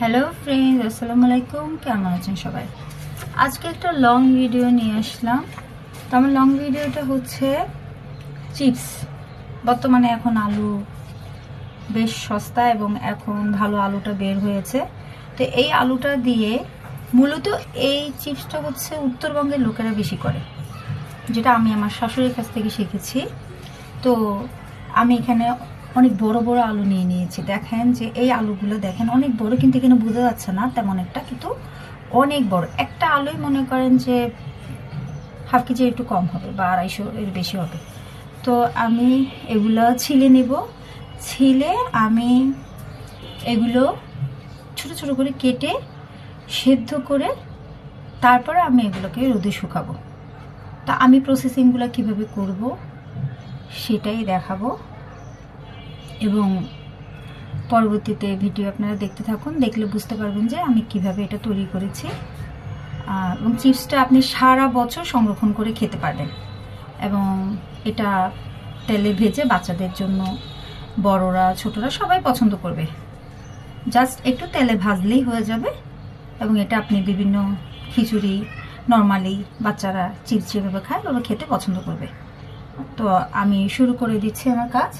Hello friends, আসসালামু আলাইকুম। কেমন আছেন সবাই? আজকে একটা লং ভিডিও নিয়ে আসলাম। তো আমার লং ভিডিওটা হচ্ছে চিপস। বর্তমানে এখন আলু বেশ সস্তা এবং এখন ভালো আলুটা বের হয়েছে। তো এই আলুটা দিয়ে মূলত এই চিপসটা হচ্ছে উত্তরবঙ্গের লোকেরা বেশি করে, যেটা আমি আমার শাশুড়ির কাছ থেকে শিখেছি। তো আমি এখানে অনেক বড় বড় আলু নিয়ে নিয়েছি। দেখেন যে এই আলুগুলো দেখেন অনেক বড়, কিন্তু এখানে বোঝা যাচ্ছে না তেমন একটা, কিন্তু অনেক বড়। একটা আলুই মনে করেন যে হাফ কেজি একটু কম হবে বা 250 এর বেশি হবে। তো আমি এগুলো ছিলে নেব। ছিলে আমি এগুলো ছোট ছোট করে কেটে সেদ্ধ করে তারপরে আমি এগুলোকে রোদে শুকাবো। তা আমি প্রসেসিংগুলো কিভাবে করব সেটাই দেখাবো, এবং পরবর্তীতে ভিডিও আপনারা দেখতে থাকুন। দেখলে বুঝতে পারবেন যে আমি কিভাবে এটা তৈরি করেছি। এবং চিপসটা আপনি সারা বছর সংরক্ষণ করে খেতে পারবেন, এবং এটা তেলে ভেজে বাচ্চাদের জন্য, বড়রা ছোটরা সবাই পছন্দ করবে। জাস্ট একটু তেলে ভাজলেই হয়ে যাবে, এবং এটা আপনি বিভিন্ন খিচুড়ি, নর্মালি বাচ্চারা চিপস যেভাবে খায় ওরা খেতে পছন্দ করবে। তো আমি শুরু করে দিচ্ছি আমার কাজ।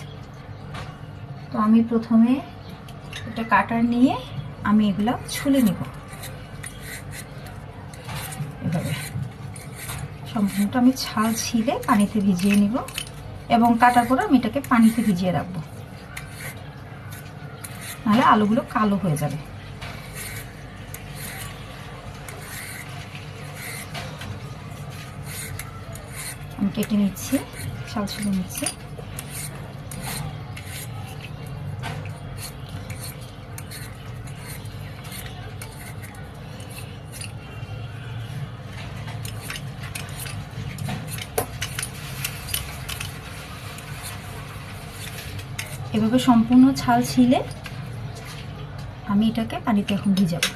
তো আমি প্রথমে একটা কাটার নিয়ে আমি এগুলো ছুলে নিব। এভাবে সম্পূর্ণটা আমি ছাল ছিলে পানিতে ভিজিয়ে নিব, এবং কাটার পরে আমি এটাকে পানিতে ভিজিয়ে রাখবো, নাহলে আলুগুলো কালো হয়ে যাবে। আমি কেটে নিচ্ছি, ছাল ছিলে নিচ্ছি। এভাবে সম্পূর্ণ ছাল ছিলে আমি এটাকে পানিতে এখন ভিজাবো।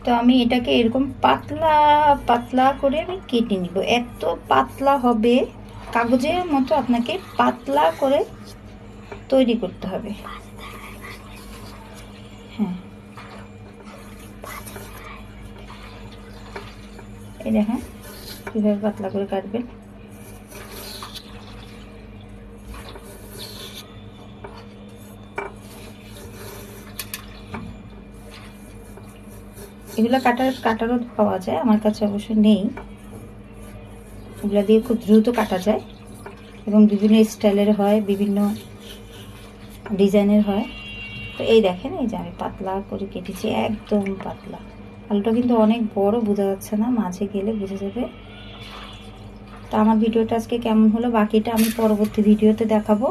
তো আমি এটাকে এরকম পাতলা পাতলা করে আমি কেটে নিব। এত পাতলা হবে, কাগজের মতো আপনাকে পাতলা করে তৈরি করতে হবে। হ্যাঁ, এই দেখেন কিভাবে পাতলা করে কাটবেন। এগুলো কাটারও পাওয়া যায়, আমার কাছে অবশ্য নেই। এগুলো দিয়ে খুব দ্রুত কাটা যায়, এবং বিভিন্ন স্টাইলের হয়, বিভিন্ন ডিজাইনের হয়। তো এই দেখেন, এই যে আমি পাতলা করে কেটেছি, একদম পাতলা। আলুটা কিন্তু অনেক বড়, বোঝা যাচ্ছে না, মাঝে গেলে বোঝা যাবে। তো আমার ভিডিওটা আজকে কেমন হলো বাকিটা আমি পরবর্তী ভিডিওতে দেখাবো।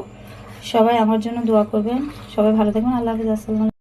সবাই আমার জন্য দোয়া করবেন। সবাই ভালো থাকবেন। আল্লাহ হাফেজ। আসসালামু আলাইকুম।